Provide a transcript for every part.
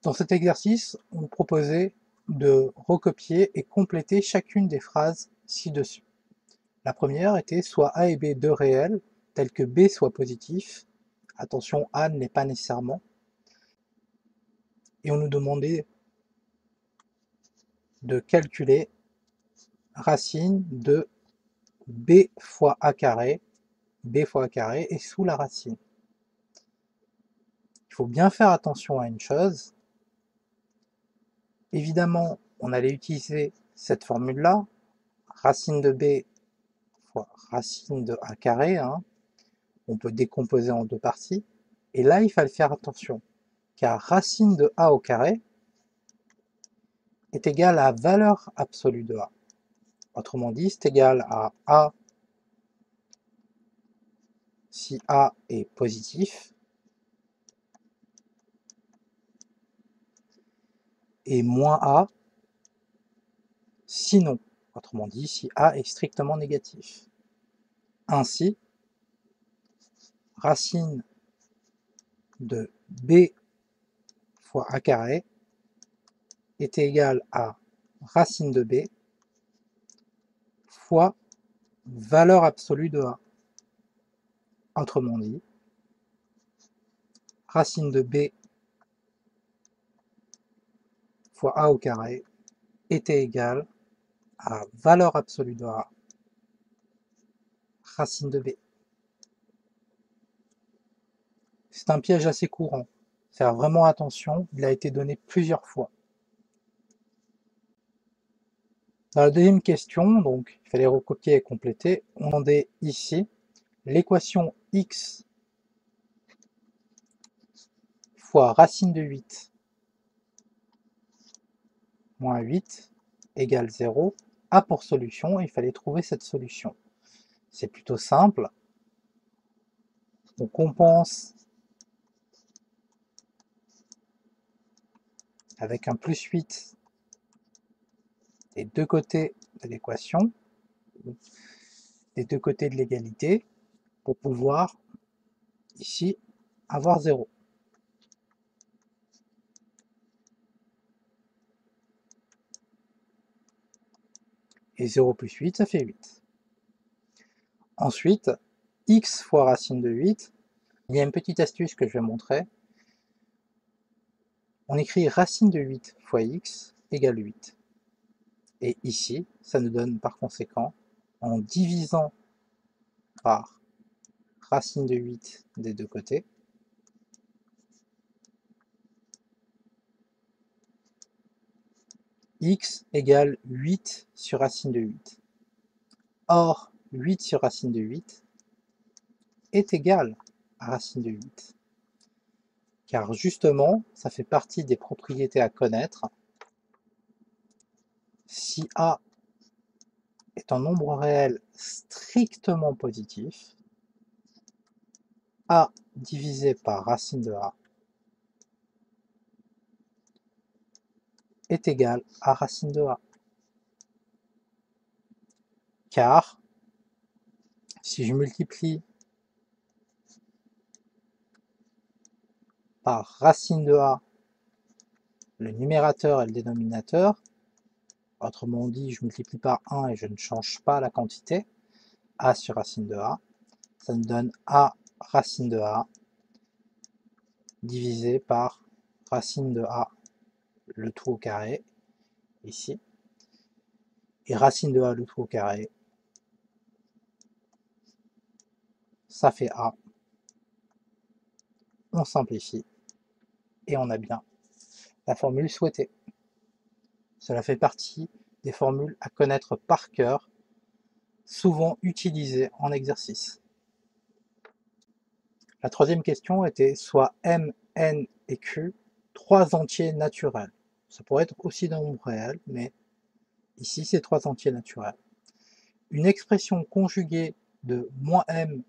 Dans cet exercice, on proposait de recopier et compléter chacune des phrases ci-dessus. La première était soit A et B deux réels, tels que B soit positif. Attention, A ne l'est pas nécessairement. Et on nous demandait de calculer racine de B fois A carré. B fois A carré est sous la racine. Il faut bien faire attention à une chose. Évidemment, on allait utiliser cette formule-là, racine de B fois racine de A carré, hein. On peut décomposer en deux parties. Et là, il fallait faire attention, car racine de A au carré est égal à valeur absolue de A. Autrement dit, c'est égal à A si A est positif, et moins A si non. Autrement dit, si A est strictement négatif. Ainsi, racine de B fois A carré est égal à racine de B fois valeur absolue de A. Autrement dit, racine de B fois A au carré était égal à valeur absolue de A, racine de B. C'est un piège assez courant. Faire vraiment attention, il a été donné plusieurs fois. Dans la deuxième question, donc il fallait recopier et compléter, on demandait ici l'équation x fois racine de 8 moins 8 égale 0 a pour solution, il fallait trouver cette solution. C'est plutôt simple. On compense avec un plus 8 des deux côtés de l'équation, des deux côtés de l'égalité, pour pouvoir ici avoir 0. Et 0 plus 8, ça fait 8. Ensuite, x fois racine de 8, il y a une petite astuce que je vais montrer. On écrit racine de 8 fois x égale 8. Et ici, ça nous donne par conséquent, en divisant par racine de 8 des deux côtés, x égale 8 sur racine de 8. Or, 8 sur racine de 8 est égal à racine de 8. Car justement, ça fait partie des propriétés à connaître. Si A est un nombre réel strictement positif, A divisé par racine de A est égal à racine de A. Car si je multiplie par racine de A le numérateur et le dénominateur, autrement dit, je multiplie par 1 et je ne change pas la quantité, A sur racine de A, ça me donne A racine de A divisé par racine de A, le tout au carré, ici, et racine de A, le tout au carré, ça fait A. On simplifie, et on a bien la formule souhaitée. Cela fait partie des formules à connaître par cœur, souvent utilisées en exercice. La troisième question était soit m, n et q, trois entiers naturels. Ça pourrait être aussi d'un nombre réel, mais ici c'est trois entiers naturels. Une expression conjuguée de moins m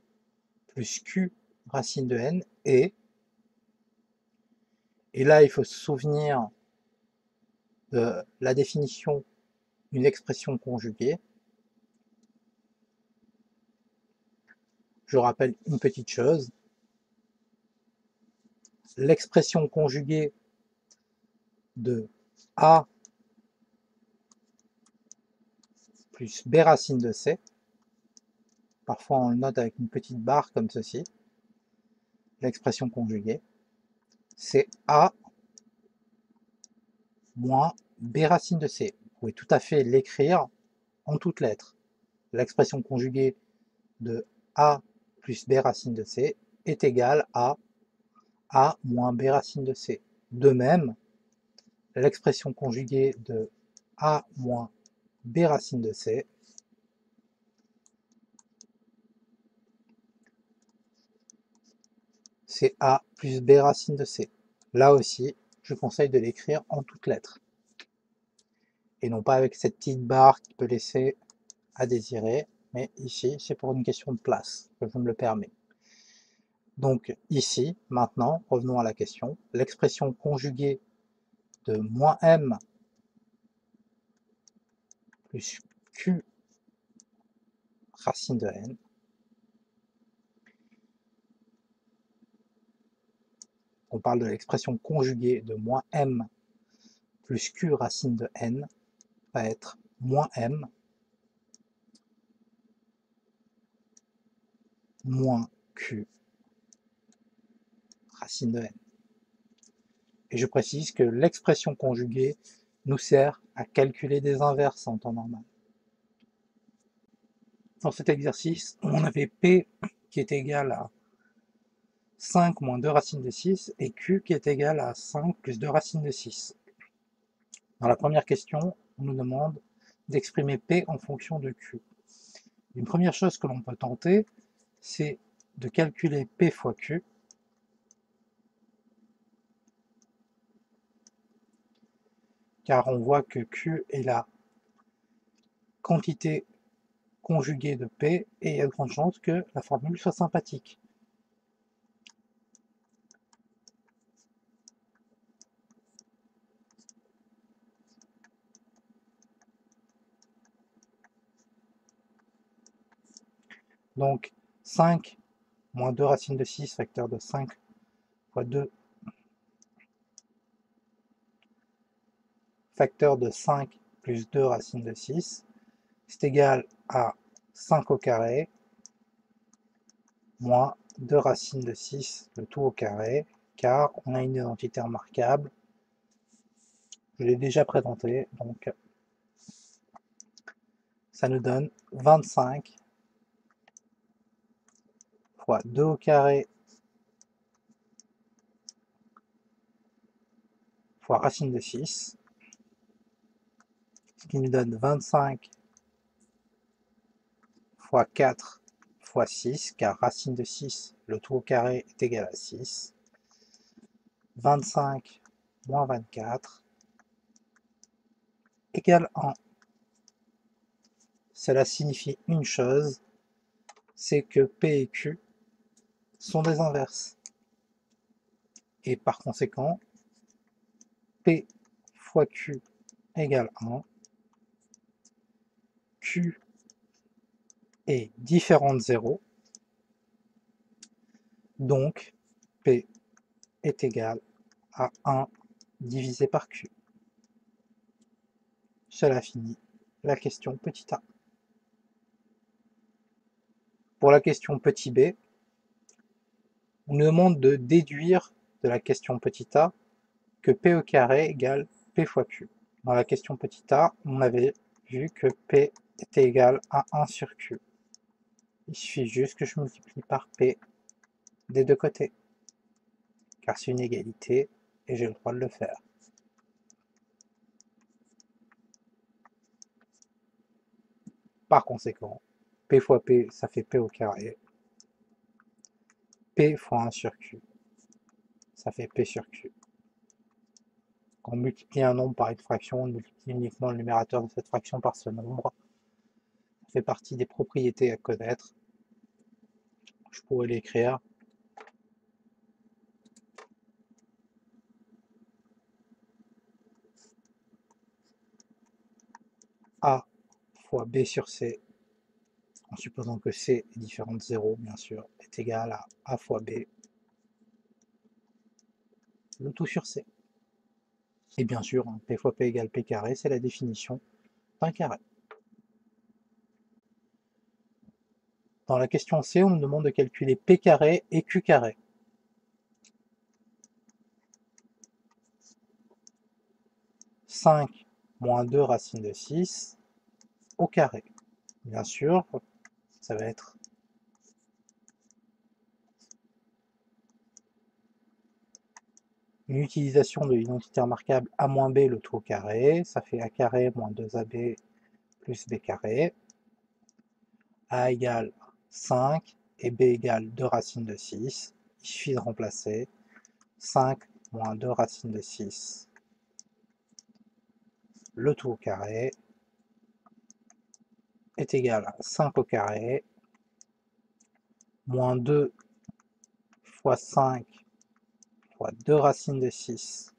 plus q racine de n est, et là il faut se souvenir de la définition d'une expression conjuguée. Je rappelle une petite chose, l'expression conjuguée de A plus B racine de C. Parfois on le note avec une petite barre comme ceci. L'expression conjuguée, c'est A moins B racine de C. Vous pouvez tout à fait l'écrire en toutes lettres. L'expression conjuguée de A plus B racine de C est égale à A moins B racine de C. De même, l'expression conjuguée de A moins B racine de C c'est A plus B racine de C. Là aussi, je conseille de l'écrire en toutes lettres. Et non pas avec cette petite barre qui peut laisser à désirer, mais ici, c'est pour une question de place que je me le permets. Donc ici, maintenant, revenons à la question, l'expression conjuguée de moins m plus q racine de n, on parle de l'expression conjuguée de moins m plus q racine de n, va être moins m moins q racine de n. Et je précise que l'expression conjuguée nous sert à calculer des inverses en temps normal. Dans cet exercice, on avait P qui est égal à 5 moins 2 racines de 6 et Q qui est égal à 5 plus 2 racines de 6. Dans la première question, on nous demande d'exprimer P en fonction de Q. Une première chose que l'on peut tenter, c'est de calculer P fois Q, car on voit que Q est la quantité conjuguée de P, et il y a de grandes chances que la formule soit sympathique. Donc 5 moins 2 racines de 6, facteur de 5 fois 2, facteur de 5 plus 2 racines de 6, c'est égal à 5 au carré, moins 2 racines de 6, le tout au carré, car on a une identité remarquable, je l'ai déjà présenté, donc ça nous donne 25 fois 2 au carré fois racine de 6, ce qui nous donne 25 fois 4 fois 6, car racine de 6, le tout au carré est égal à 6, 25 moins 24 égale 1. Cela signifie une chose, c'est que P et Q sont des inverses. Et par conséquent, P fois Q égale 1. Q est différent de 0. Donc, P est égal à 1 divisé par Q. Cela finit la question petit a. Pour la question petit b, on nous demande de déduire de la question petit a que P au carré égale P fois Q. Dans la question petit a, on avait vu que P était égal à 1 sur Q. Il suffit juste que je multiplie par P des deux côtés, car c'est une égalité et j'ai le droit de le faire. Par conséquent, P fois P, ça fait P au carré. P fois 1 sur Q, ça fait P sur Q. Quand on multiplie un nombre par une fraction, on multiplie uniquement le numérateur de cette fraction par ce nombre. Ça fait partie des propriétés à connaître. Je pourrais l'écrire. A fois B sur C, en supposant que C est différent de 0, bien sûr, est égal à A fois B, le tout sur C. Et bien sûr, hein, P fois P égale P carré, c'est la définition d'un carré. Dans la question C, on nous demande de calculer P carré et Q carré. « 5 moins 2 racine de 6 au carré ». Bien sûr, ça va être une utilisation de l'identité remarquable a moins b le tout au carré. Ça fait a carré moins 2ab plus b carré. A égale 5 et b égale 2 racines de 6. Il suffit de remplacer. 5 moins 2 racines de 6, le tout au carré, est égal à 5 au carré, moins 2 fois 5 fois 2 racines de 6,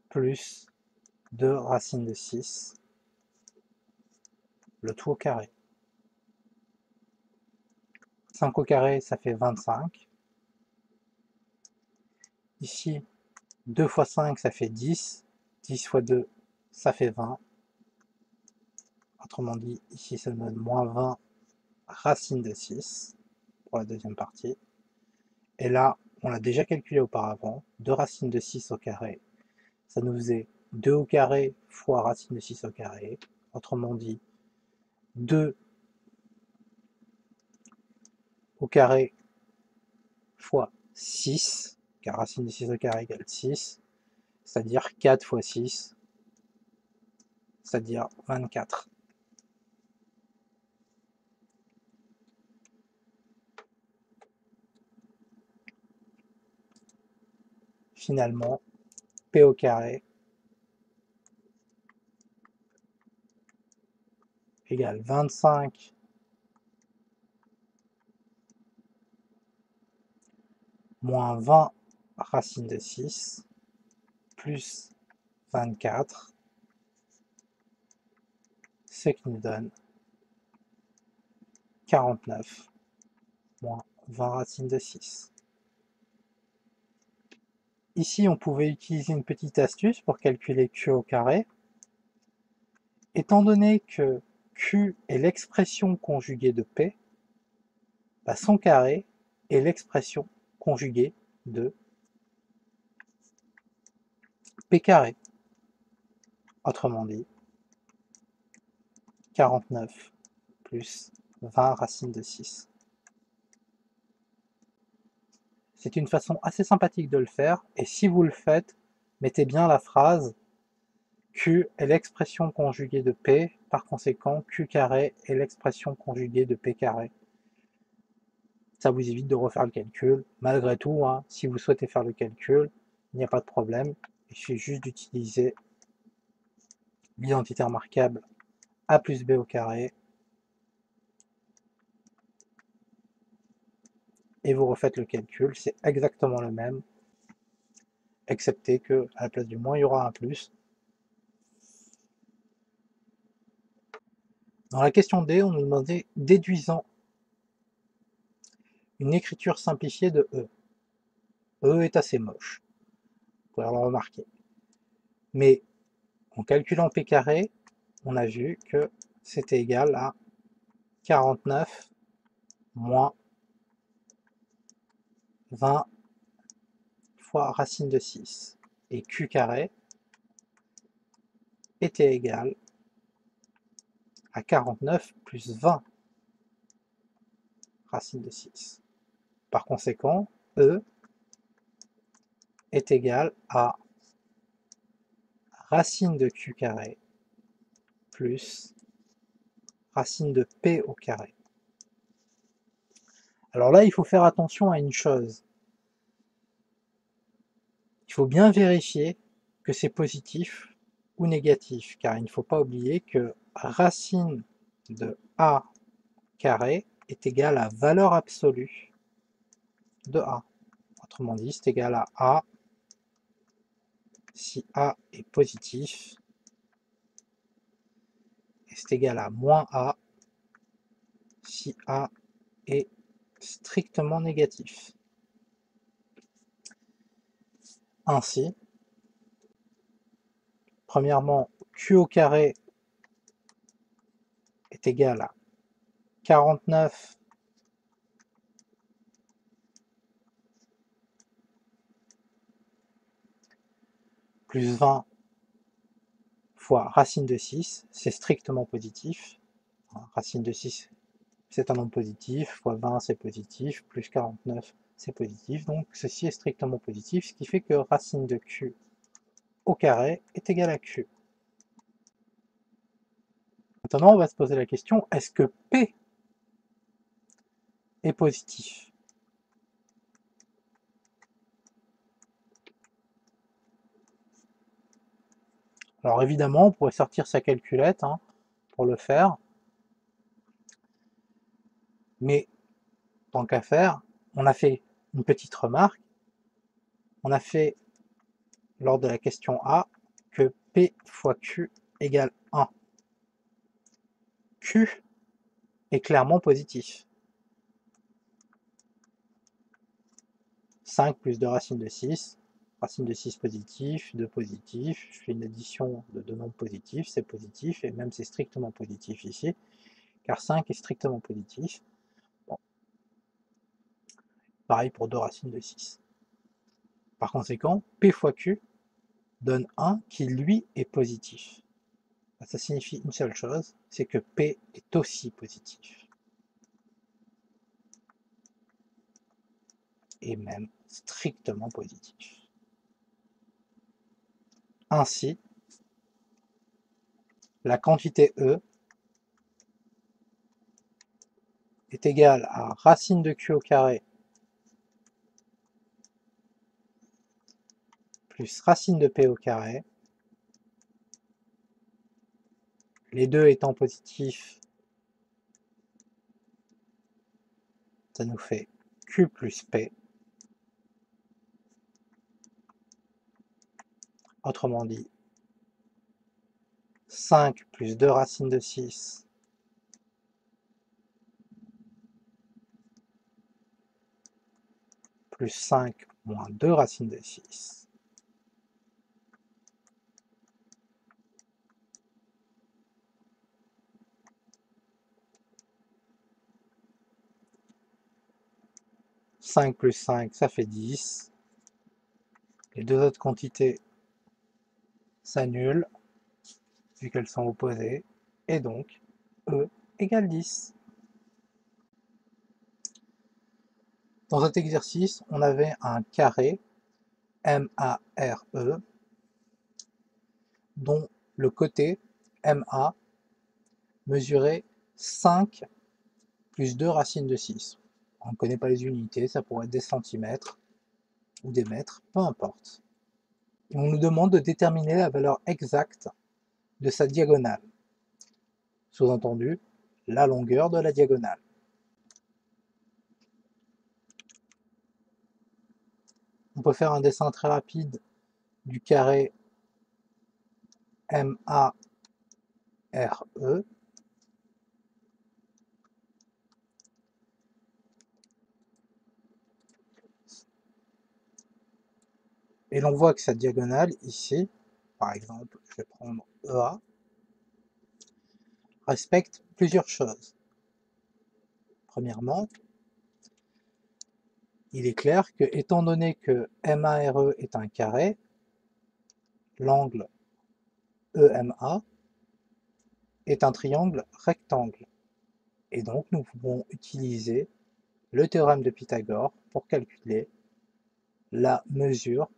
plus 2 racines de 6, le tout au carré. 5 au carré, ça fait 25. Ici, 2 fois 5, ça fait 10. 10 fois 2, ça fait 20. Autrement dit, ici, ça donne moins 20 racines de 6 pour la deuxième partie. Et là, on l'a déjà calculé auparavant, 2 racines de 6 au carré, ça nous faisait 2 au carré fois racine de 6 au carré. Autrement dit, 2 au carré fois 6, car racine de 6 au carré égale 6, c'est-à-dire 4 fois 6, c'est-à-dire 24. Finalement, P au carré égale 25 moins 20 racine de 6 plus 24, ce qui nous donne 49 moins 20 racine de 6. Ici, on pouvait utiliser une petite astuce pour calculer Q au carré. Étant donné que Q est l'expression conjuguée de P, bah son carré est l'expression conjuguée de P carré. Autrement dit, 49 plus 20 racine de 6. C'est une façon assez sympathique de le faire, et si vous le faites, mettez bien la phrase Q est l'expression conjuguée de P, par conséquent Q carré est l'expression conjuguée de P carré. Ça vous évite de refaire le calcul. Malgré tout, hein, si vous souhaitez faire le calcul, il n'y a pas de problème. Il suffit juste d'utiliser l'identité remarquable A plus B au carré et vous refaites le calcul. C'est exactement le même, excepté que à la place du moins, il y aura un plus. Dans la question D, on nous demandait déduisant une écriture simplifiée de E. E est assez moche, vous pouvez le remarquer. Mais en calculant P carré, on a vu que c'était égal à 49 moins 20 fois racine de 6. Et Q carré était égal à 49 plus 20 racine de 6. Par conséquent, E est égal à racine de Q carré plus racine de P au carré. Alors là, il faut faire attention à une chose. Il faut bien vérifier que c'est positif ou négatif, car il ne faut pas oublier que racine de A carré est égal à valeur absolue de A. Autrement dit, c'est égal à A si A est positif, et c'est égal à moins A si A est strictement négatif. Ainsi, premièrement, Q au carré est égal à 49 plus 20 fois racine de 6, c'est strictement positif. Racine de 6, c'est un nombre positif, fois 20 c'est positif, plus 49 c'est positif, donc ceci est strictement positif, ce qui fait que racine de Q au carré est égal à Q. Maintenant on va se poser la question, est-ce que P est positif? Alors évidemment on pourrait sortir sa calculette pour le faire, mais tant qu'à faire, on a fait une petite remarque, on a fait lors de la question A que P fois Q égale 1. Q est clairement positif. 5 plus 2 racine de 6 positif, 2 positif, je fais une addition de deux nombres positifs, c'est positif, et même c'est strictement positif ici, car 5 est strictement positif. Bon. Pareil pour 2 racines de 6. Par conséquent, P fois Q donne 1 qui lui est positif. Ça signifie une seule chose, c'est que P est aussi positif. Et même strictement positif. Ainsi, la quantité E est égale à racine de Q au carré plus racine de P au carré, les deux étant positifs, ça nous fait Q plus P. Autrement dit, 5 plus 2 racines de 6 plus 5 moins 2 racines de 6 5 plus 5, ça fait 10. Les deux autres quantités s'annulent, vu qu'elles sont opposées, et donc E égale 10. Dans cet exercice, on avait un carré MARE dont le côté MA mesurait 5 plus 2 racines de 6. On ne connaît pas les unités, ça pourrait être des centimètres ou des mètres, peu importe. Et on nous demande de déterminer la valeur exacte de sa diagonale. Sous-entendu, la longueur de la diagonale. On peut faire un dessin très rapide du carré MARE. Et l'on voit que sa diagonale, ici, par exemple, je vais prendre EA, respecte plusieurs choses. Premièrement, il est clair que, étant donné que MARE est un carré, l'angle EMA est un triangle rectangle. Et donc, nous pouvons utiliser le théorème de Pythagore pour calculer la mesure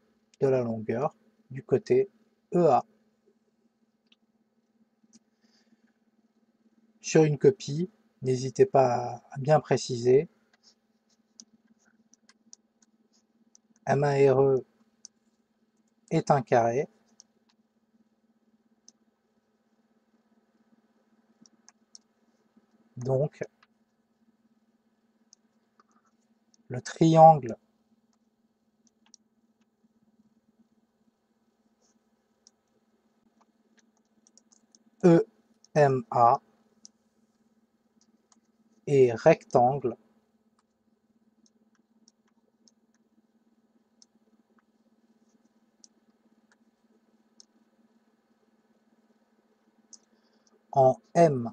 de la longueur du côté EA. Sur une copie, n'hésitez pas à bien préciser. MARE est un carré. Donc, le triangle EMA est rectangle en M.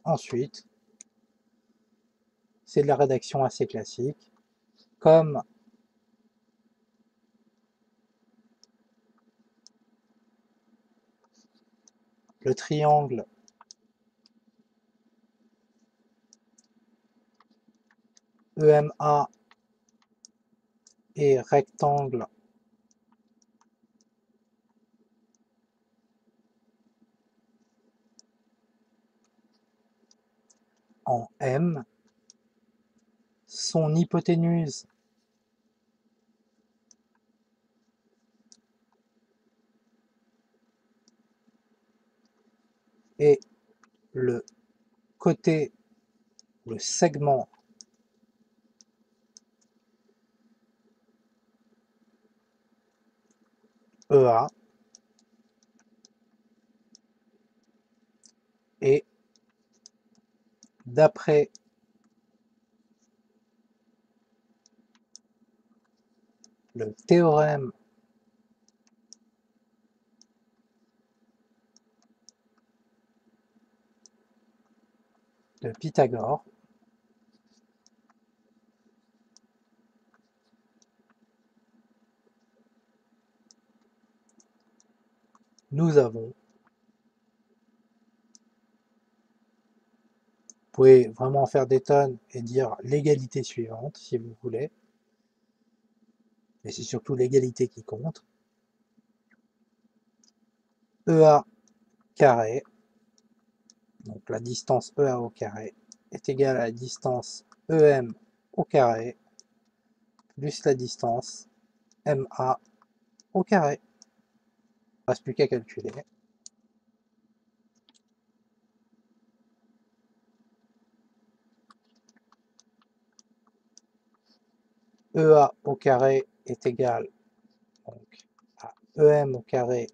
Ensuite, c'est de la rédaction assez classique, comme le triangle EMA et rectangle en M, son hypoténuse est le côté, le segment EA, et d'après le théorème de Pythagore, nous avons, vous pouvez vraiment faire des tonnes et dire l'égalité suivante si vous voulez, mais c'est surtout l'égalité qui compte. EA carré, donc la distance EA au carré, est égale à la distance EM au carré plus la distance MA au carré. Il ne reste plus qu'à calculer. EA au carré est égal donc, à EM au carré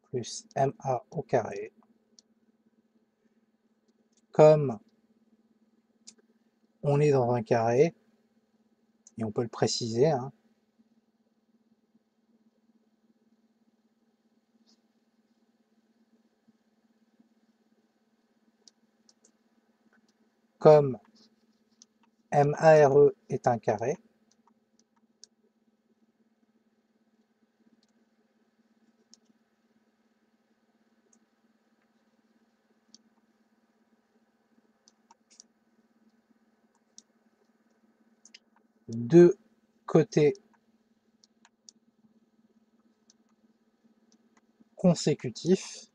plus MA au carré. Comme on est dans un carré, et on peut le préciser, hein, comme MARE est un carré, deux côtés consécutifs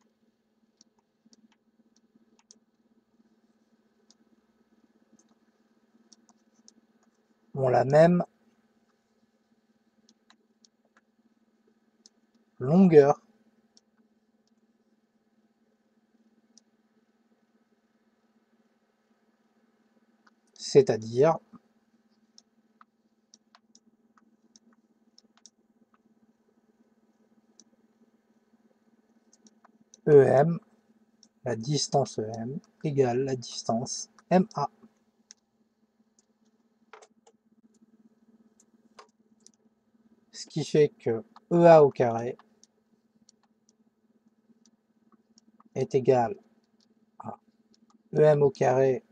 ont la même longueur, c'est-à-dire EM, la distance EM, égale la distance MA. Ce qui fait que EA au carré est égal à EM au carré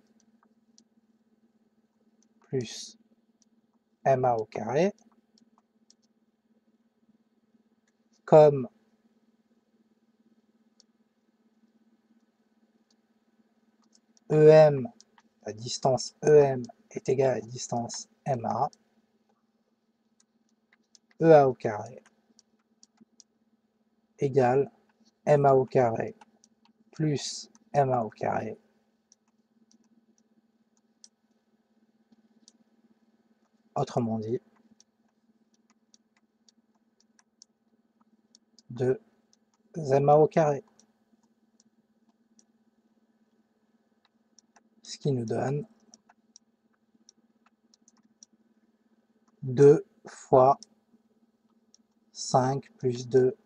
plus MA au carré, comme EM, la distance EM est égale à la distance MA, EA au carré égale MA au carré plus MA au carré, autrement dit, 2 MA au carré. Ce qui nous donne 2 fois 5 plus 2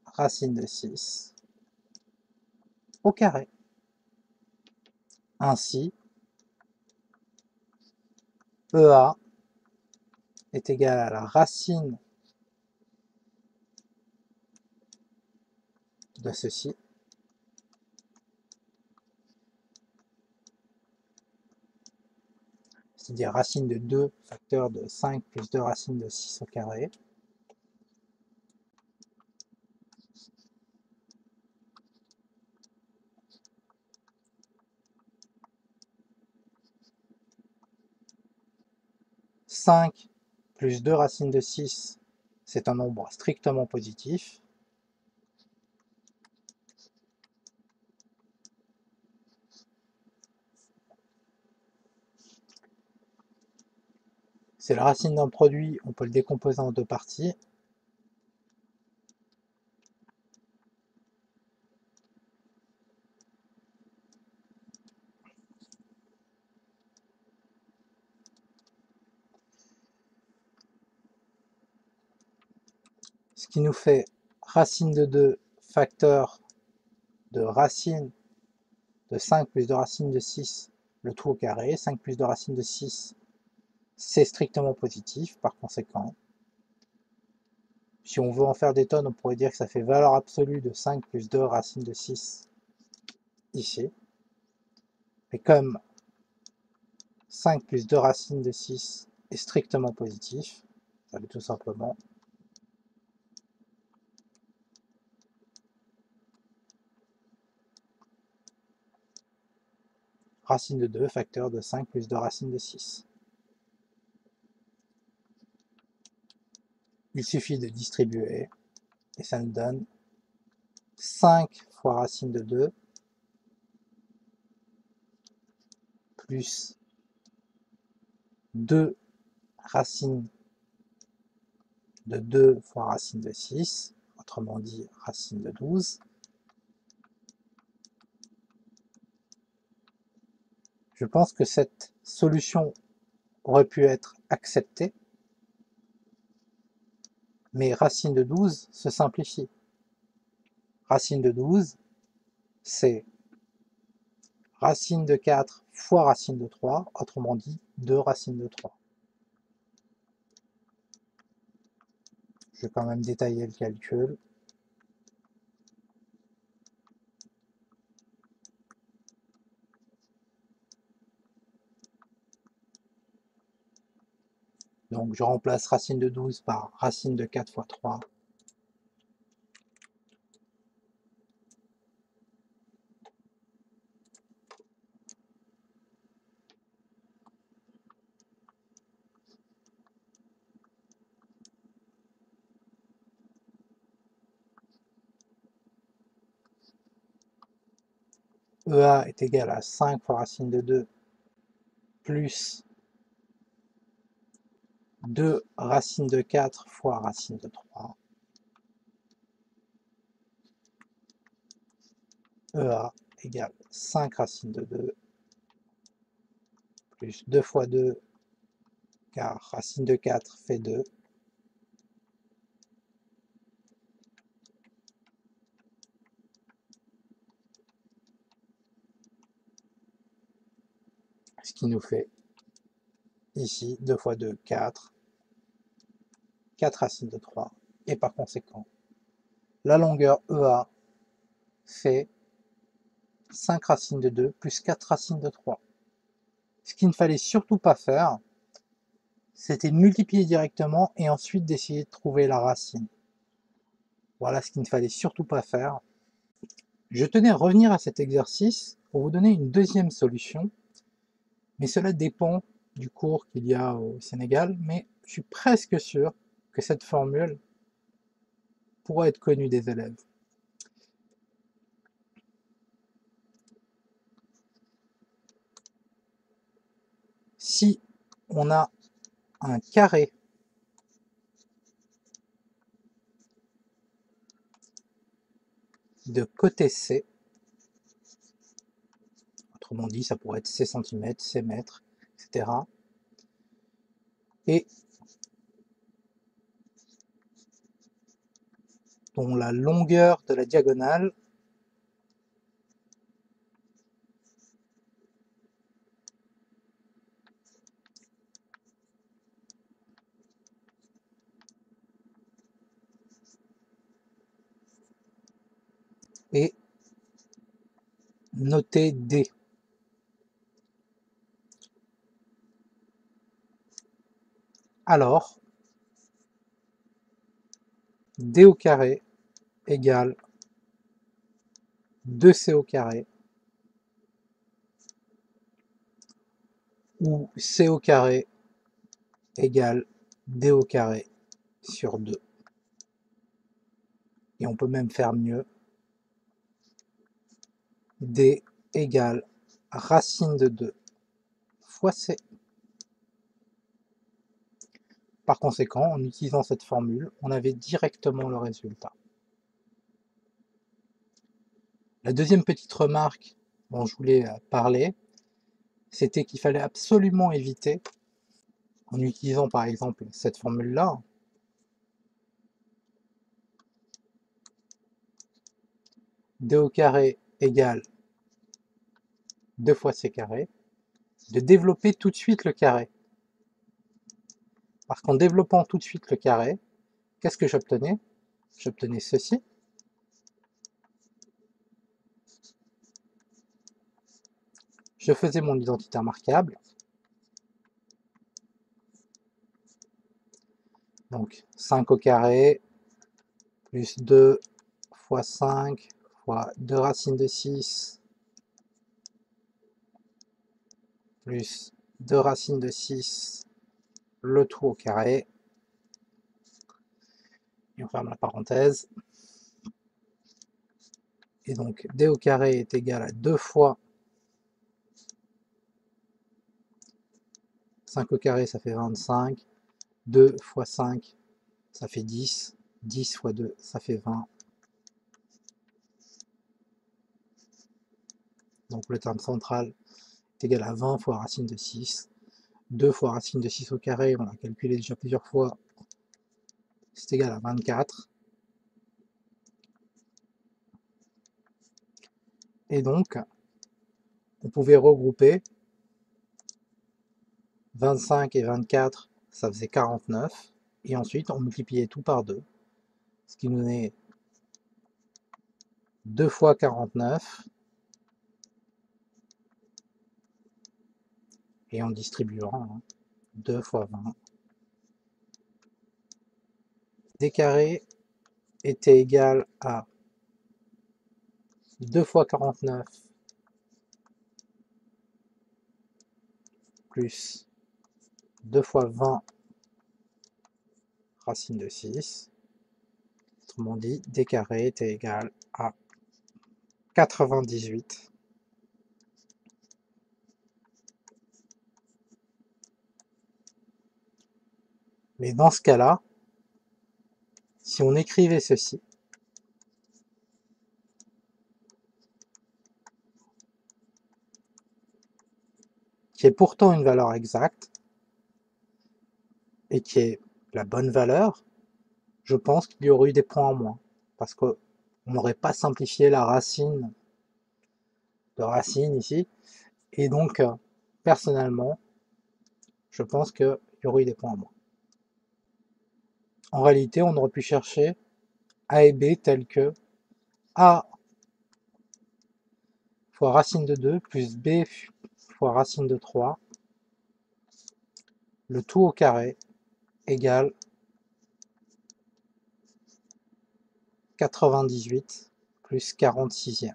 racine de 6 au carré. Ainsi, EA est égal à la racine de ceci. C'est-à-dire racine de 2 facteur de 5 plus 2 racine de 6 au carré. « 5 plus 2 racine de 6, c'est un nombre strictement positif. C'est la racine d'un produit, on peut le décomposer en deux parties. Ce qui nous fait racine de 2 facteur de racine de 5 plus 2 racine de 6, le tout au carré. 5 plus 2 racine de 6, c'est strictement positif, par conséquent. Si on veut en faire des tonnes, on pourrait dire que ça fait valeur absolue de 5 plus 2 racine de 6 ici. Et comme 5 plus 2 racine de 6 est strictement positif, ça veut tout simplement racine de 2 facteur de 5 plus 2 racine de 6. Il suffit de distribuer et ça nous donne 5 fois racine de 2 plus 2 racine de 2 fois racine de 6, autrement dit racine de 12. Je pense que cette solution aurait pu être acceptée, mais racine de 12 se simplifie. Racine de 12, c'est racine de 4 fois racine de 3, autrement dit 2 racines de 3. Je vais quand même détailler le calcul. Donc je remplace racine de 12 par racine de 4 fois 3. EA est égal à 5 fois racine de 2 plus 2 racine de 4 fois racine de 3. EA égale 5 racine de 2 plus 2 fois 2, car racine de 4 fait 2. Ce qui nous fait ici 2 fois 2, 4. 4 racines de 3. Et par conséquent, la longueur EA fait 5 racines de 2 plus 4 racines de 3. Ce qu'il ne fallait surtout pas faire, c'était de multiplier directement et ensuite d'essayer de trouver la racine. Voilà ce qu'il ne fallait surtout pas faire. Je tenais à revenir à cet exercice pour vous donner une deuxième solution, mais cela dépend du cours qu'il y a au Sénégal, mais je suis presque sûr que cette formule pourra être connue des élèves. Si on a un carré de côté C, autrement dit ça pourrait être C cm, C mètres, etc. Et dont la longueur de la diagonale est noté D. Alors, D au carré égale 2C au carré, ou C au carré égale D au carré sur 2. Et on peut même faire mieux. D égale racine de 2 fois C. Par conséquent, en utilisant cette formule, on avait directement le résultat. La deuxième petite remarque dont je voulais parler, c'était qu'il fallait absolument éviter, en utilisant par exemple cette formule-là, D au carré égale 2 fois C carré, de développer tout de suite le carré. Parce qu'en développant tout de suite le carré, qu'est-ce que j'obtenais? J'obtenais ceci. Je faisais mon identité remarquable. Donc 5 au carré, plus 2 fois 5 fois 2 racines de 6, plus 2 racines de 6, le tout au carré. Et on ferme la parenthèse. Et donc D au carré est égal à 2 fois 5 au carré, ça fait 25. 2 fois 5, ça fait 10. 10 fois 2, ça fait 20. Donc le terme central est égal à 20 fois racine de 6. 2 fois racine de 6 au carré, on l'a calculé déjà plusieurs fois, c'est égal à 24. Et donc, on pouvait regrouper 25 et 24, ça faisait 49. Et ensuite, on multipliait tout par 2, ce qui nous donnait 2 fois 49. Et en distribuant, 2 fois 20. D carré était égal à 2 fois 49 plus 2 fois 20 racine de 6. Autrement dit, D carré était égal à 98. Mais dans ce cas-là, si on écrivait ceci, qui est pourtant une valeur exacte, et qui est la bonne valeur, je pense qu'il y aurait eu des points en moins. Parce qu'on n'aurait pas simplifié la racine de racine ici. Et donc, personnellement, je pense qu'il y aurait eu des points en moins. En réalité, on aurait pu chercher A et B tels que A fois racine de 2 plus B fois racine de 3, le tout au carré égale 98 plus 46e.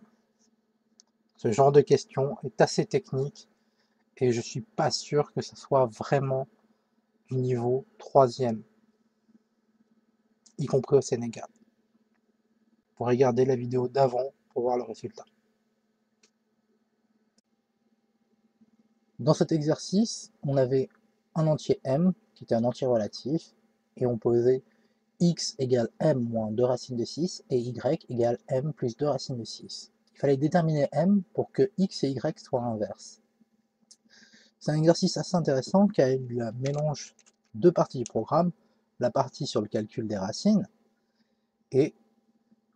Ce genre de question est assez technique et je suis pas sûr que ce soit vraiment du niveau 3e, y compris au Sénégal. Vous pourrez regarder la vidéo d'avant pour voir le résultat. Dans cet exercice, on avait un entier m qui était un entier relatif et on posait x égale m moins 2 racines de 6 et y égale m plus 2 racines de 6. Il fallait déterminer m pour que x et y soient inverses. C'est un exercice assez intéressant car il mélange deux parties du programme, la partie sur le calcul des racines et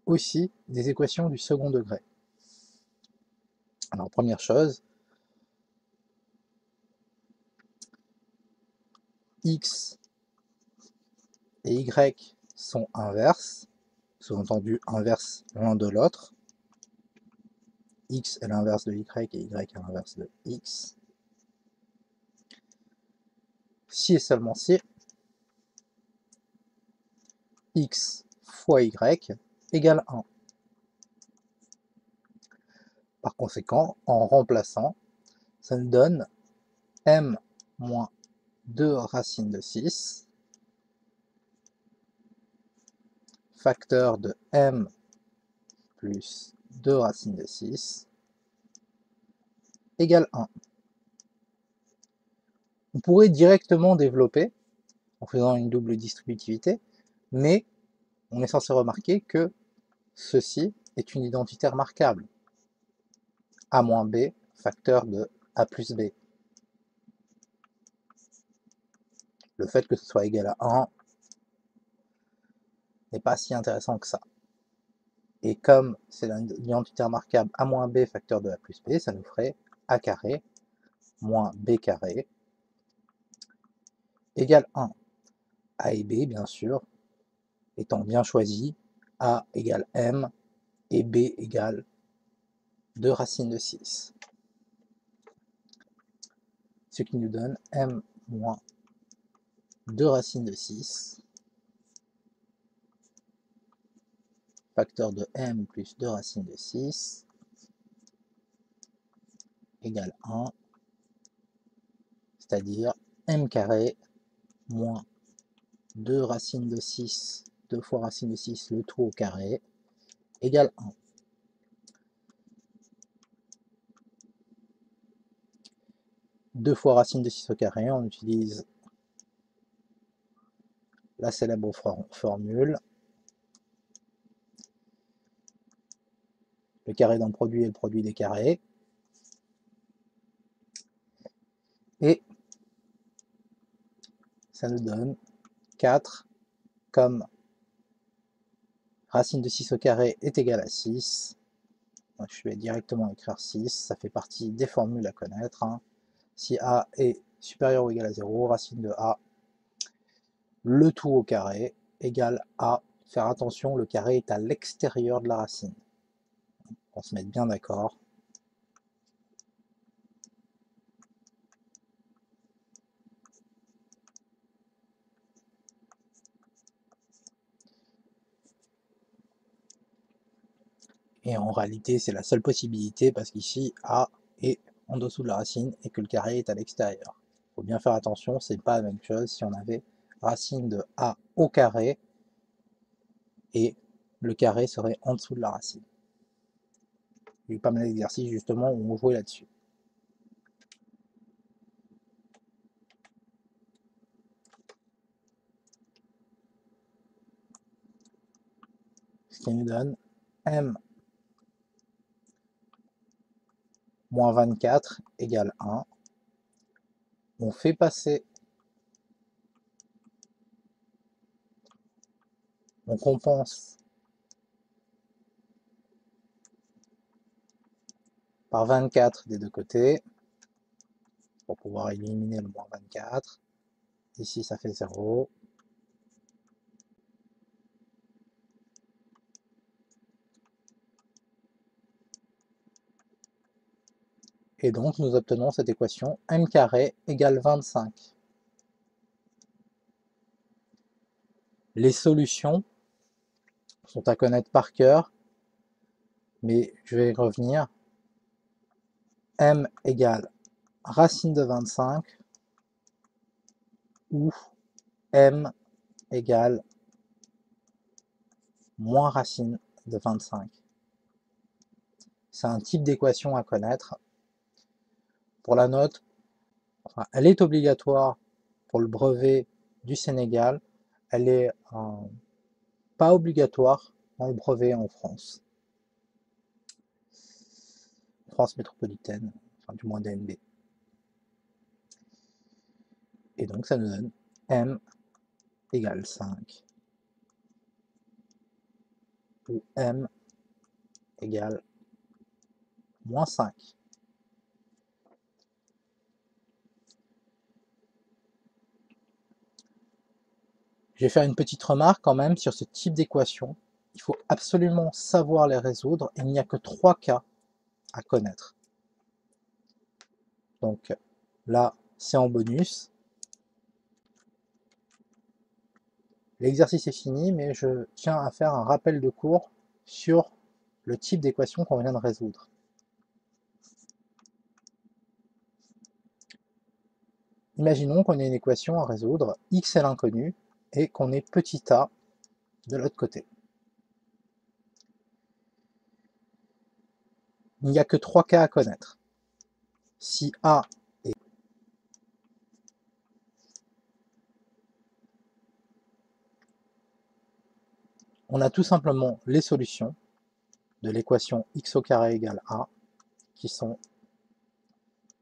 aussi des équations du second degré. Alors première chose, x et y sont inverses, sous-entendu inverses l'un de l'autre, x est l'inverse de y et y est l'inverse de x, si et seulement si x fois y égale 1. Par conséquent, en remplaçant, ça nous donne m moins 2 racine de 6, facteur de m plus 2 racine de 6, égale 1. On pourrait directement développer en faisant une double distributivité, mais on est censé remarquer que ceci est une identité remarquable. A moins B, facteur de A plus B. Le fait que ce soit égal à 1 n'est pas si intéressant que ça. Et comme c'est l'identité remarquable A moins B, facteur de A plus B, ça nous ferait A carré moins B carré égale 1. A et B, bien sûr, étant bien choisis, A égale M et B égale 2 racines de 6. Ce qui nous donne M moins 2 racines de 6, facteur de M plus 2 racines de 6, égale 1, c'est-à-dire M carré moins 2 racines de 6, 2 fois racine de 6, le tout au carré, égale 1. Deux fois racine de 6 au carré, on utilise la célèbre formule. Le carré d'un produit est le produit des carrés. Et ça nous donne 4, comme racine de 6 au carré est égal à 6. Donc je vais directement écrire 6, ça fait partie des formules à connaître. Si A est supérieur ou égal à 0, racine de A, le tout au carré, égale A. Faire attention, le carré est à l'extérieur de la racine. On se met bien d'accord. Et en réalité, c'est la seule possibilité parce qu'ici, A est en dessous de la racine et que le carré est à l'extérieur. Il faut bien faire attention, c'est pas la même chose si on avait racine de A au carré et le carré serait en dessous de la racine. Il y a eu pas mal d'exercices justement où on jouait là-dessus. Ce qui nous donne M moins 24 égale 1. On fait passer, on compense par 24 des deux côtés pour pouvoir éliminer le moins 24. Ici, ça fait 0. Et donc, nous obtenons cette équation m carré égale 25. Les solutions sont à connaître par cœur, mais je vais y revenir. M égale racine de 25 ou M égale moins racine de 25. C'est un type d'équation à connaître. Pour la note, enfin, elle est obligatoire pour le brevet du Sénégal. Elle est pas obligatoire dans le brevet en France. France métropolitaine, enfin du moins DNB. Et donc ça nous donne M égale 5 ou M égale moins 5. Je vais faire une petite remarque quand même sur ce type d'équation. Il faut absolument savoir les résoudre. Il n'y a que 3 cas à connaître. Donc là, c'est en bonus. L'exercice est fini, mais je tiens à faire un rappel de cours sur le type d'équation qu'on vient de résoudre. Imaginons qu'on ait une équation à résoudre, x est l'inconnu, et qu'on ait petit a de l'autre côté. Il n'y a que 3 cas à connaître. Si a est on a tout simplement les solutions de l'équation x au carré égale a, qui sont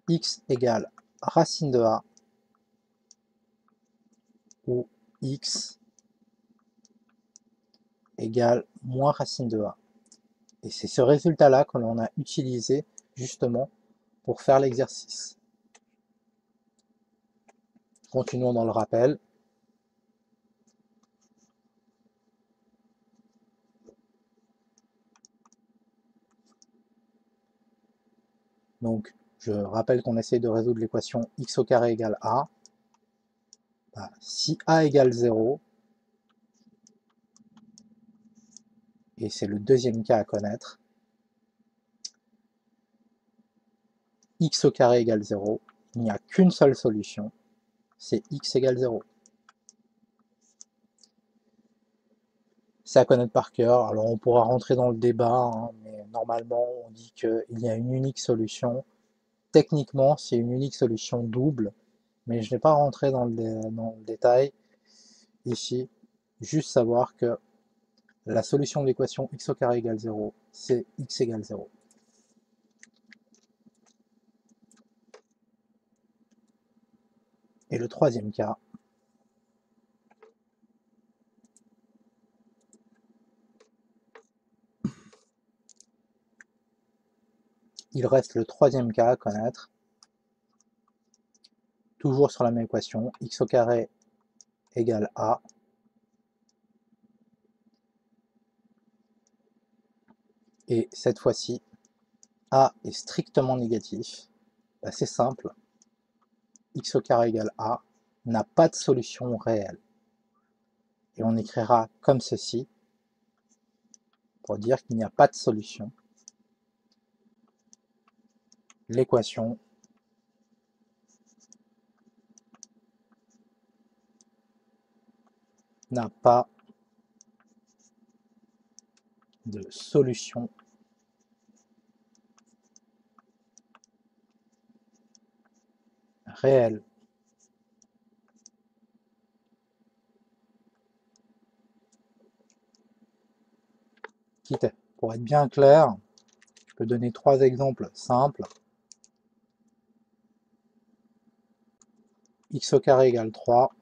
x égale racine de a, ou x égale moins racine de a. Et c'est ce résultat-là que l'on a utilisé justement pour faire l'exercice. Continuons dans le rappel. Donc, je rappelle qu'on essaie de résoudre l'équation x au carré égale a. Si a égale 0, et c'est le deuxième cas à connaître, x au carré égale 0, il n'y a qu'une seule solution, c'est x égale 0. C'est à connaître par cœur, alors on pourra rentrer dans le débat, hein, mais normalement on dit qu'il y a une unique solution. Techniquement, c'est une unique solution double, mais je n'ai pas rentré dans le détail ici, juste savoir que la solution de l'équation x au carré égale 0, c'est x égale 0. Et le troisième cas, il reste le troisième cas à connaître, toujours sur la même équation, x au carré égale a, et cette fois-ci, a est strictement négatif. C'est simple, x au carré égale a n'a pas de solution réelle. Et on écrira comme ceci, pour dire qu'il n'y a pas de solution. L'équation n'a pas de solution réelle. Quitte, pour être bien clair, je peux donner 3 exemples simples. X au carré égale 3.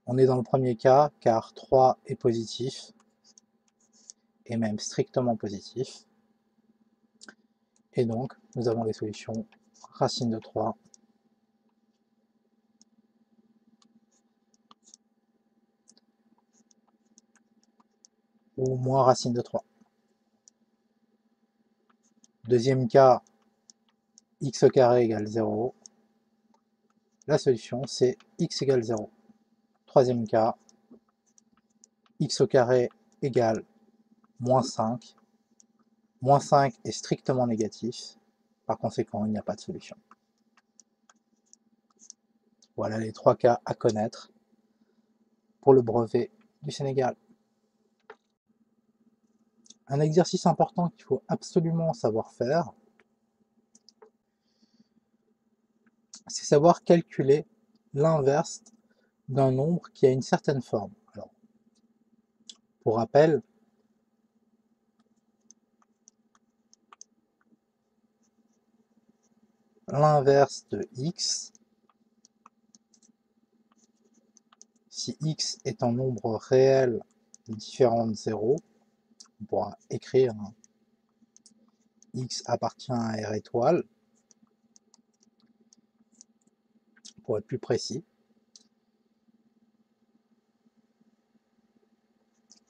On est dans le premier cas, car 3 est positif, et même strictement positif. Et donc, nous avons les solutions racine de 3 ou moins racine de 3. Deuxième cas, x au carré égale 0. La solution, c'est x égale 0. Troisième cas, x au carré égale moins 5. Moins 5 est strictement négatif. Par conséquent, il n'y a pas de solution. Voilà les 3 cas à connaître pour le brevet du Sénégal. Un exercice important qu'il faut absolument savoir faire, c'est savoir calculer l'inverse d'un nombre qui a une certaine forme. Alors, pour rappel, l'inverse de x, si x est un nombre réel différent de 0, on pourra écrire x appartient à R étoile, pour être plus précis,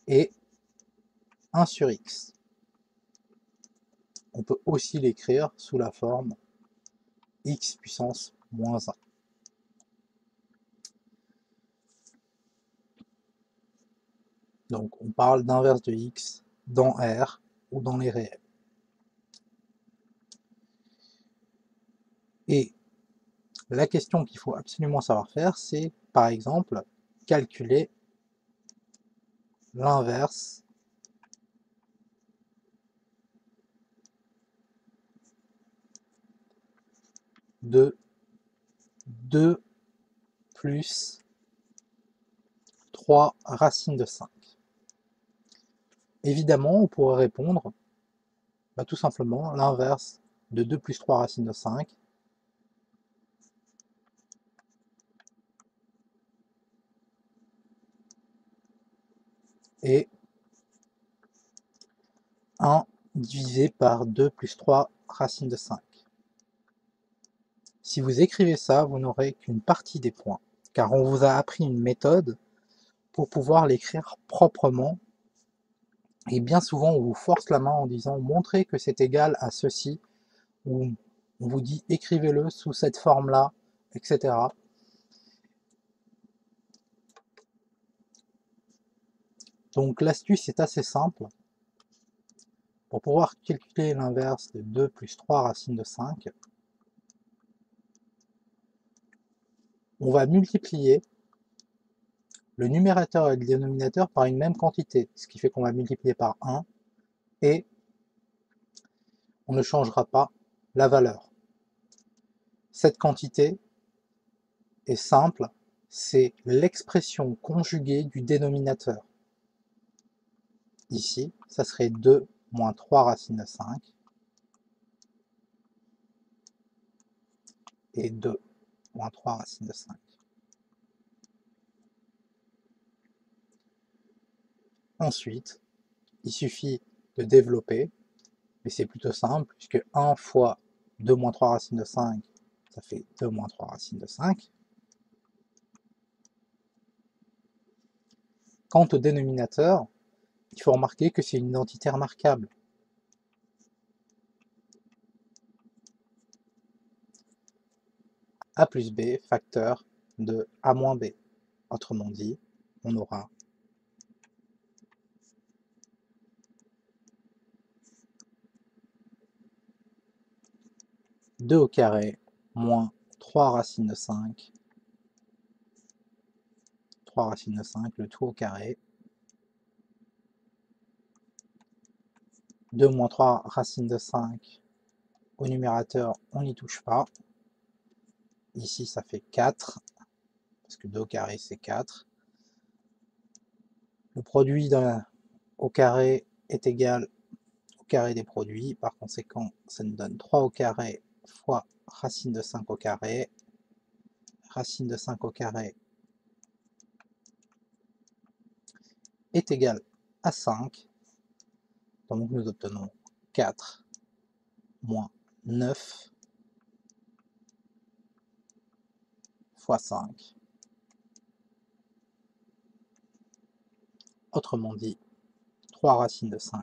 et 1 sur x. on peut aussi l'écrire sous la forme x puissance moins 1. Donc on parle d'inverse de x dans R ou dans les réels. Et la question qu'il faut absolument savoir faire, c'est par exemple calculer l'inverse de 2 plus 3 racines de 5. Évidemment, on pourrait répondre tout simplement l'inverse de 2 plus 3 racines de 5 est 1 divisé par 2 plus 3 racines de 5. Si vous écrivez ça, vous n'aurez qu'une partie des points, car on vous a appris une méthode pour pouvoir l'écrire proprement, et bien souvent on vous force la main en disant montrez que c'est égal à ceci, ou on vous dit écrivez-le sous cette forme-là, etc. Donc l'astuce est assez simple. Pour pouvoir calculer l'inverse de 2 plus 3 racines de 5, on va multiplier le numérateur et le dénominateur par une même quantité, ce qui fait qu'on va multiplier par 1, et on ne changera pas la valeur. Cette quantité est simple, c'est l'expression conjuguée du dénominateur. Ici, ça serait 2 moins 3 racines de 5, et 2 moins 3 racines de 5. Ensuite, il suffit de développer, mais c'est plutôt simple, puisque 1 fois 2 moins 3 racines de 5, ça fait 2 moins 3 racines de 5. Quant au dénominateur, il faut remarquer que c'est une identité remarquable. A plus B facteur de A moins B. Autrement dit, on aura deux au carré moins 3 racines de 5, 3 racines de 5, le tout au carré, 2 moins 3 racines de 5, au numérateur on n'y touche pas, ici ça fait 4, parce que 2 au carré c'est 4, le produit au carré est égal au carré des produits, par conséquent ça nous donne 3 au carré fois racine de 5 au carré, racine de 5 au carré est égal à 5, donc nous obtenons 4 moins 9 fois 5. Autrement dit, 3 racines de 5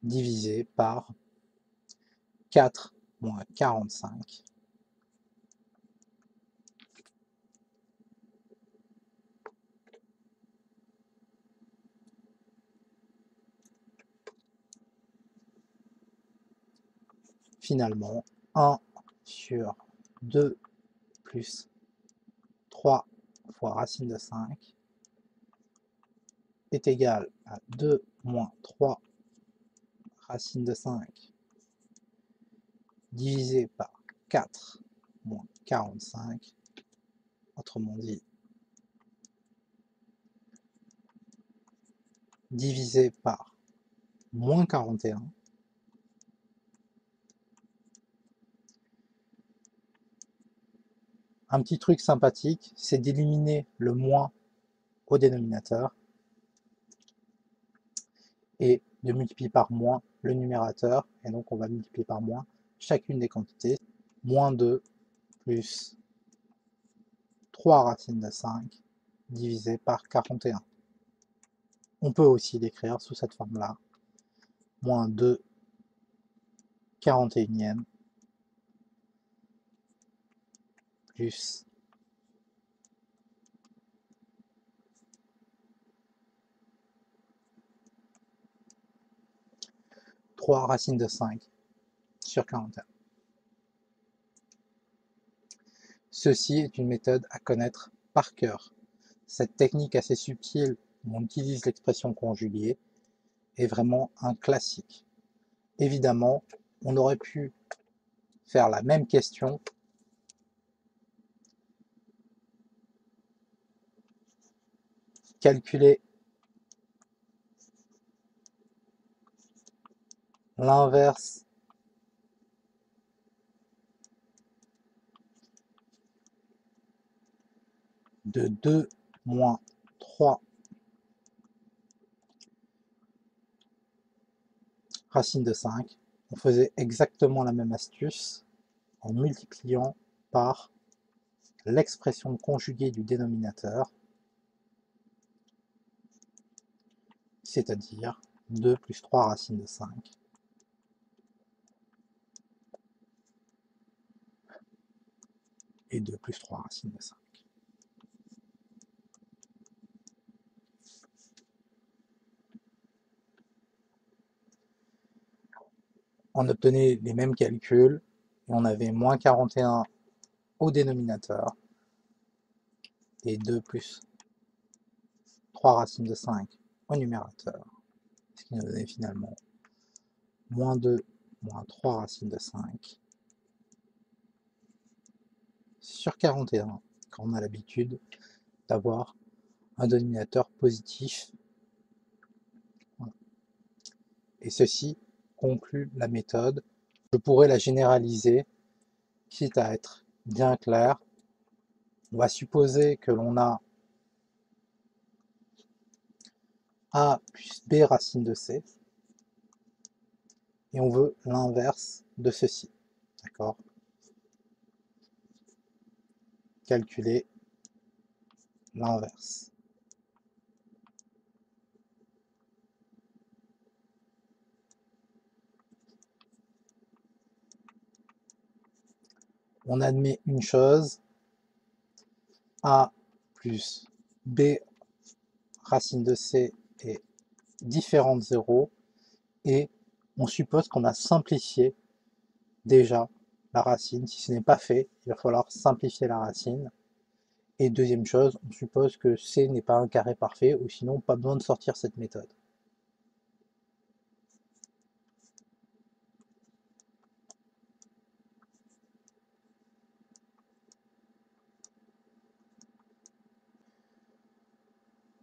divisé par 4 moins 45. Finalement, 1 sur 2 plus 3 fois racine de 5 est égal à 2 moins 3 racine de 5 divisé par 4 moins 45, autrement dit, divisé par moins 41, un petit truc sympathique, c'est d'éliminer le moins au dénominateur et de multiplier par moins le numérateur, et donc on va multiplier par moins chacune des quantités, moins 2 plus 3 racines de 5 divisé par 41. On peut aussi l'écrire sous cette forme-là, moins 2 41e plus 3 racine de 5 sur 41. Ceci est une méthode à connaître par cœur. Cette technique assez subtile où on utilise l'expression conjuguée est vraiment un classique. Évidemment, on aurait pu faire la même question calculer l'inverse de 2 moins 3 racine de 5. On faisait exactement la même astuce en multipliant par l'expression conjuguée du dénominateur, c'est-à-dire 2 plus 3 racine de 5. Et 2 plus 3 racine de 5. On obtenait les mêmes calculs et on avait moins 41 au dénominateur et 2 plus 3 racines de 5 au numérateur, ce qui nous donnait finalement moins 2 moins 3 racines de 5 sur 41, quand on a l'habitude d'avoir un dénominateur positif. Voilà. Et ceci conclut la méthode. Je pourrais la généraliser, quitte à être bien clair. On va supposer que l'on a a plus b racine de c, et on veut l'inverse de ceci. D'accord? Calculer l'inverse. On admet une chose, a plus b racine de c est différent de 0, et on suppose qu'on a simplifié déjà la racine. Si ce n'est pas fait, il va falloir simplifier la racine. Et deuxième chose, on suppose que c n'est pas un carré parfait, ou sinon pas besoin de sortir cette méthode.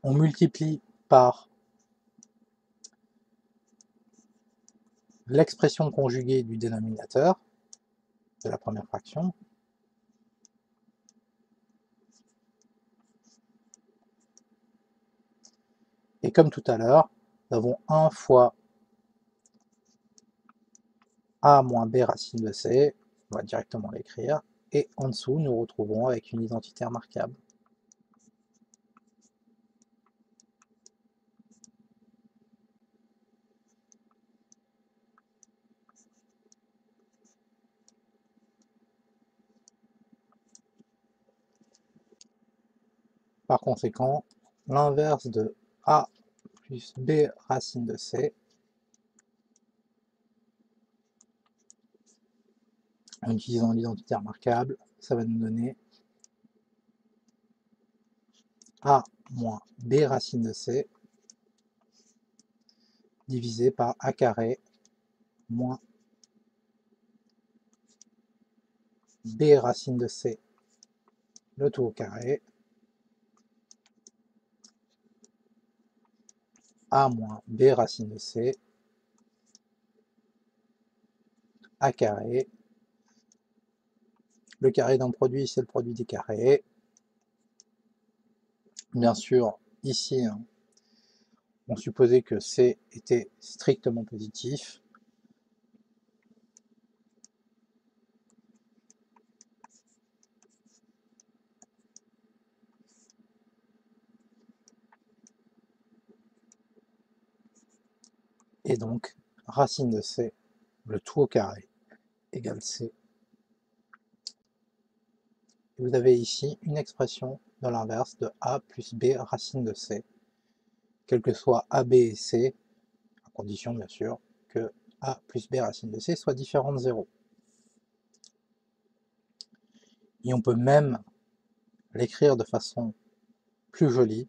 On multiplie par l'expression conjuguée du dénominateur de la première fraction, et comme tout à l'heure, nous avons 1 fois a moins b racine de c, on va directement l'écrire, et en dessous nous retrouvons avec une identité remarquable. Par conséquent, l'inverse de a plus b racine de c, en utilisant l'identité remarquable, ça va nous donner a moins b racine de c divisé par a carré moins b racine de c, le tout au carré, a moins b racine de c, a carré. Le carré d'un produit, c'est le produit des carrés. Bien sûr, ici, on supposait que c était strictement positif. Et donc, racine de c, le tout au carré, égale c. Et vous avez ici une expression de l'inverse de a plus b racine de c, quel que soit a, b et c, à condition bien sûr que a plus b racine de c soit différent de 0. Et on peut même l'écrire de façon plus jolie,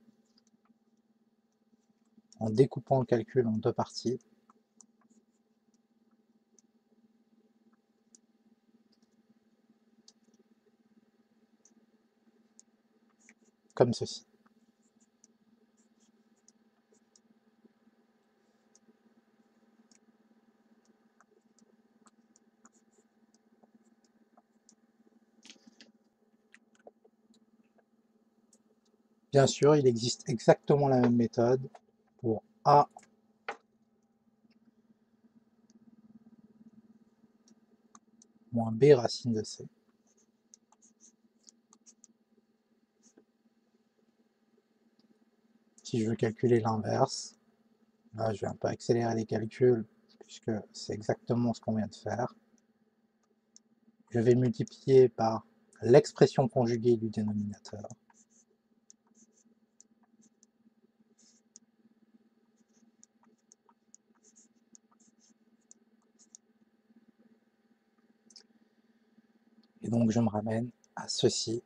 en découpant le calcul en deux parties. Comme ceci. Bien sûr, il existe exactement la même méthode pour a moins b racine de c. Si je veux calculer l'inverse, là je vais un peu accélérer les calculs, puisque c'est exactement ce qu'on vient de faire. Je vais multiplier par l'expression conjuguée du dénominateur. Et donc je me ramène à ceci.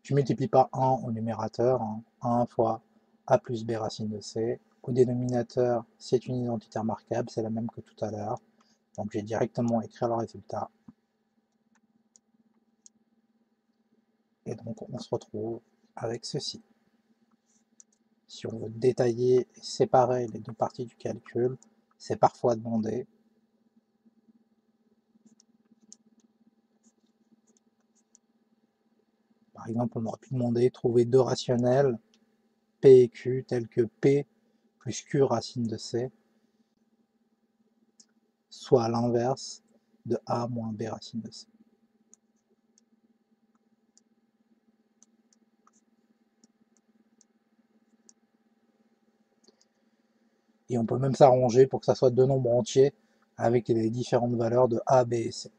Je multiplie par 1 au numérateur, 1 fois a plus b racine de c. Au dénominateur, c'est une identité remarquable, c'est la même que tout à l'heure. Donc je vais directement écrire le résultat. Et donc on se retrouve avec ceci. Si on veut détailler et séparer les deux parties du calcul, c'est parfois demandé. Par exemple, on aurait pu demander trouver deux rationnels P et Q tels que P plus Q racine de C, soit à l'inverse de A moins B racine de C. Et on peut même s'arranger pour que ça soit deux nombres entiers avec les différentes valeurs de A, B et C.